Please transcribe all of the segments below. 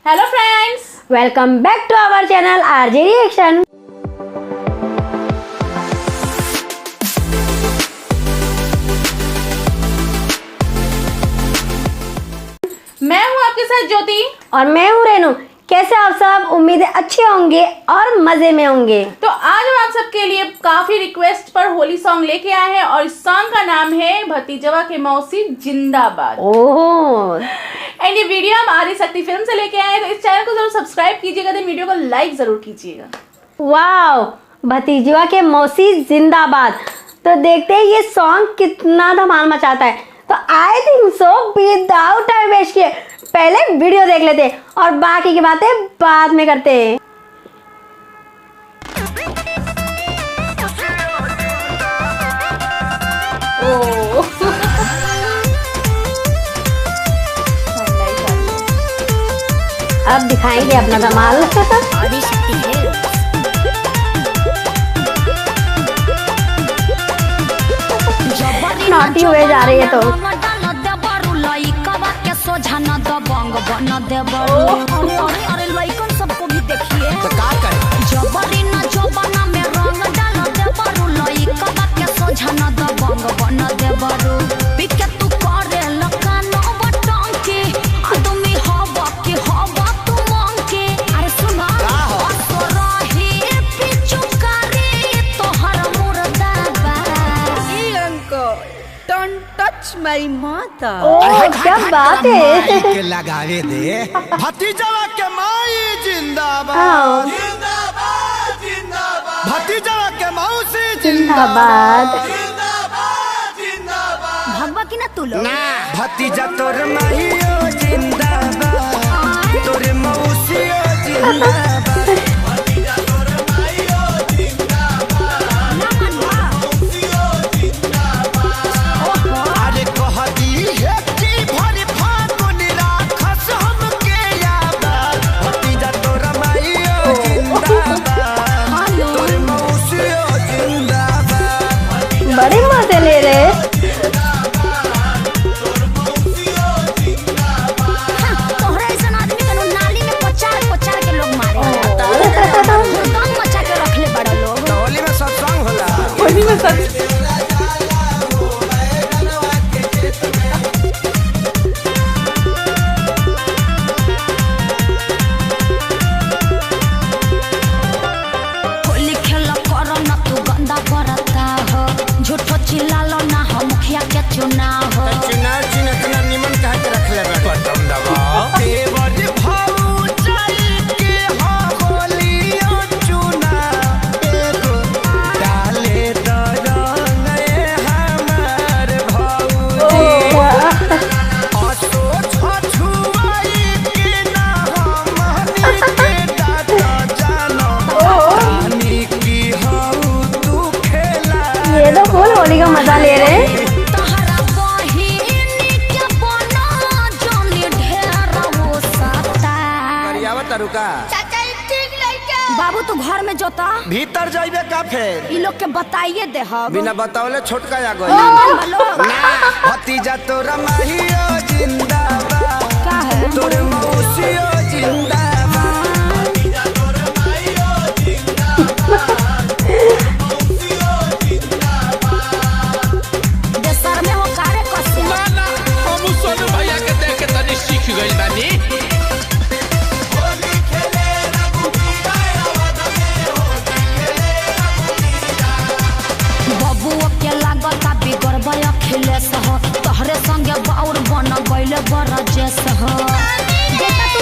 Hello friends, welcome back to our channel RJ reaction. मैं हूं आपके साथ ज्योति और मैं हूँ रेनू। कैसे आप सब? उम्मीद है अच्छे होंगे और मजे में होंगे। तो आज हम आप सबके लिए काफी रिक्वेस्ट पर होली सॉन्ग लेके आए हैं और इस सॉन्ग का नाम है भतीजवा के मौसी जिंदाबाद। ओह, एंड ये वीडियो हम आदि शक्ति फिल्म से लेके आए हैं, तो इस चैनल को जरूर सब्सक्राइब कीजिएगा, तो वीडियो को लाइक जरूर कीजिएगा। वाओ, भतीजवा के मौसी जिंदाबाद। तो देखते हैं ये सॉन्ग कितना धमाल मचाता है। तो I think so without time waste किए पहले वीडियो देख लेते हैं और बाकी की बातें बाद में करते हैं। अब दिखाएंगे अपना धमाल। नॉटी हुए जा रही है तो सबको भी देखिए तो का करे जबरी न जबना में रंग डाल दे बरु लई कबा के सोझा न द बंग बन दे बरु पिके तू करे लकान बटन के आदमी हवा के हवा तू मांग के। अरे सुना तो रही पिचु करे तोहर मुर्दा ई अंकल डोंट टच माय माता। ओह, क्या बात है। के लगावे दे भतीजवा के माई जिंदाबाद जिंदाबाद जिंदाबाद, भतीजवा के मौसी जिंदाबाद। भगवा की ना तू लोग ना भतीजा तोर माहियो जिंदाबाद, तोर मौसियो जिंदाबाद, भतीजा तोर माहियो जिंदाबाद, मौसियो जिंदाबाद। अरे कहती है कि भरी फागुन राखस हमके याद, भतीजा तोर माहियो जिंदाबाद, तोर मौसियो जिंदाबाद। बड़े मजे ले रहे हैं। तोहरा ऐसा आदमी के नाली में पचार पचार के लोग मारे दम मचा के रख ले बड़ा लोग। होली में सत्संग होला, होली में सब होली खेल करो ना तू गंदा करता हो, झूठो चिल्लालो ना हो मुखिया के चुनाव हो। चुनाव चिन्ह इतना निमन कहा के रख ले बटन दबाओ देवर भाऊ चल के हो होलियो चुना एगो डाले तो रंग हमार भाऊजी असो छछुआई के ना हमनी के डाट जानो रानी की हऊ तू खेला। ये तो फुल होली का मजा ले रहे हैं। तहरा बहिनी के बना जोनी ढेर हो सकता। करियावा तरुका बाबू तू घर में जोता भीतर जाइबे का फेर ई लोग के बताइए दे हम बिना बतावले छोटका आ गई ना भतीजा तोरा माहियो जिंदाबाद, का है तोर मौसियो जिंदाबाद, भतीजा तोरा माहियो जिंदाबाद, मौसियो जिंदाबाद। देशर में हो कारे कसे ना हम सोनू भैया के देख के तनी सीख गइल बानी। होली खेले रघुबीरा अवध में, होली खेले रघुबीरा। बबुओ के लागता बिगड़बय अखिलेश हो, तोहरे संगे बाउर बन गइले बरजेश हो। बेटा तू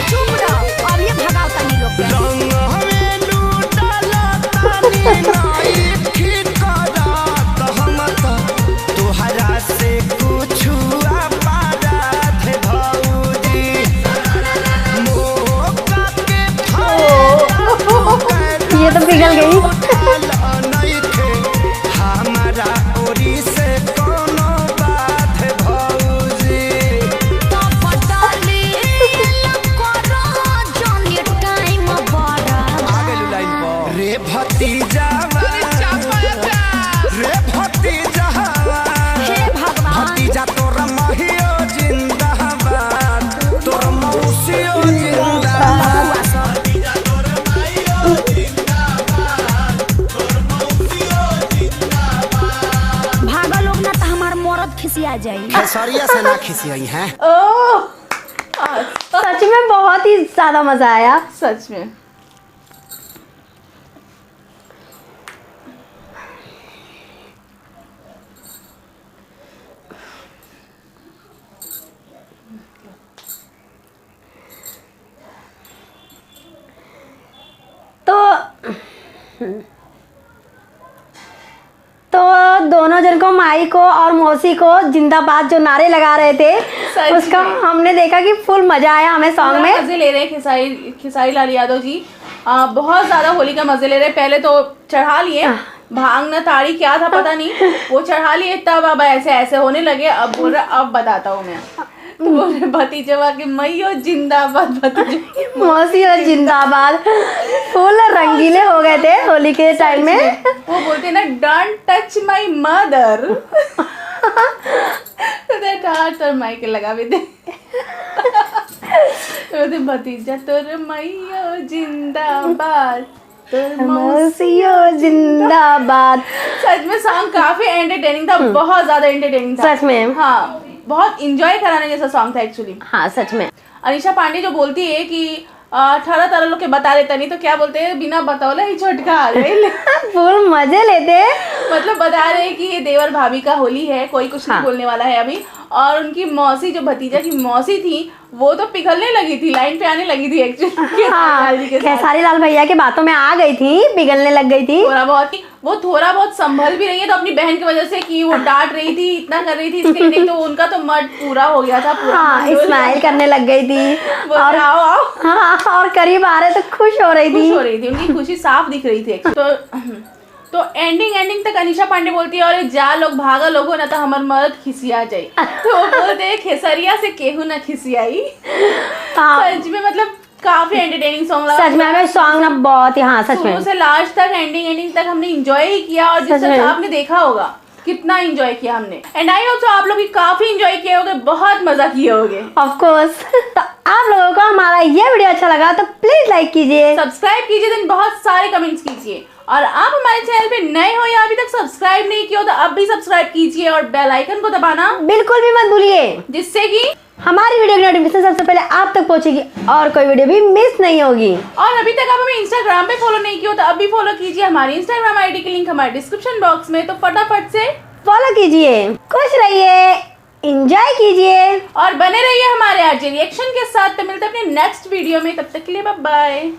खिसियाई हैं। ओह सच में बहुत ही ज्यादा मजा आया। सच में। तो दोनों जन को, माई को और मौसी को जिंदाबाद जो नारे लगा रहे थे उसका हमने देखा कि फुल मजा आया हमें सॉन्ग में। मजे ले रहे हैं खेसारी लाल यादव जी, बहुत ज्यादा होली का मजे ले रहे हैं। पहले तो चढ़ा लिए भांग न ताड़ी क्या था पता नहीं, वो चढ़ा लिए तब अब ऐसे ऐसे होने लगे। अब बोल रहा अब बताता हूँ मैं, तो बोल रहे भतीजवा के मैयो जिंदाबाद, भतीजवा मौसी और जिंदाबाद, फुल रंगीले हो गए थे होली के टाइम में। वो बोलते ना डोंट टच माई मदर, तो माइक लगा भी थे। तो भतीजा तोर मैयो जिंदाबाद, मौसियो जिंदाबाद। सच में सॉन्ग काफी एंटरटेनिंग था, बहुत ज्यादा एंटरटेनिंग था सच में। हाँ, बहुत इंजॉय कराने जैसा सॉन्ग था एक्चुअली। हाँ सच में। अनीशा पांडे जो बोलती है कि 18 लोग के बता देता नहीं, तो क्या बोलते हैं बिना बतौले ही छोटका आ गए। फुल मजे लेते, मतलब बता रहे हैं कि ये देवर भाभी का होली है, कोई कुछ नहीं बोलने वाला है अभी। और उनकी मौसी जो भतीजा की मौसी थी वो तो पिघलने लगी थी, लाइन पे आने लगी थी एक्चुअली। हाँ, खेसारी लाल भैया के बातों में आ गई थी, पिघलने लग गई थी। थोड़ा बहुत संभल भी रही है तो अपनी बहन की वजह से कि वो डांट रही थी, इतना कर रही थी इसके लिए, नहीं तो उनका तो मर्द पूरा हो गया था पूरा। हाँ, स्माइल करने लग गई थी और आओ आओ। हाँ, और करीब आ रहे तो खुश हो रही थी, उनकी खुशी साफ दिख रही थी। तो एंडिंग तक अनीशा पांडे बोलती है और जा लोग भागा लोगो ना तो हमार मर्द खिसिया जाए। तो वो बोलते हैं खेसरिया से केहू ना खिसियाई। सच में मतलब काफी एंटरटेनिंग सॉन्ग लगा। सच में हमें सॉन्ग ना बहुत ही, हाँ सच में शुरू से लास्ट तक एंडिंग तक हमने एंजॉय ही किया। और जिस तरह आपने देखा होगा कितना एंजॉय किया हमने, एंड आई होप सो आप लोग भी काफी एंजॉय किए होंगे, बहुत मजा किए होंगे ऑफ कोर्स। तो आप लोगों को हमारा ये वीडियो अच्छा लगा तो प्लीज लाइक कीजिए, सब्सक्राइब कीजिए, देन बहुत सारे कमेंट्स कीजिए। और आप हमारे चैनल पे नए हो या अभी तक सब्सक्राइब नहीं किया हो तो अब भी सब्सक्राइब कीजिए और बेल आइकन को दबाना बिल्कुल भी मत भूलिए, जिससे कि हमारी वीडियो की नोटिफिकेशन सबसे पहले आप तक पहुंचेगी और कोई वीडियो भी मिस नहीं होगी। और अभी तक आप हमें इंस्टाग्राम पे फॉलो नहीं किया हो तो अब भी फॉलो कीजिए। हमारी इंस्टाग्राम आईडी की लिंक हमारे डिस्क्रिप्शन बॉक्स में, तो फटाफट से फॉलो कीजिए। खुश रहिए, एंजॉय कीजिए और बने रहिए हमारे आज रिएक्शन के साथ। तो मिलते हैं अपने नेक्स्ट वीडियो में, तब तक के लिए बाय बाय।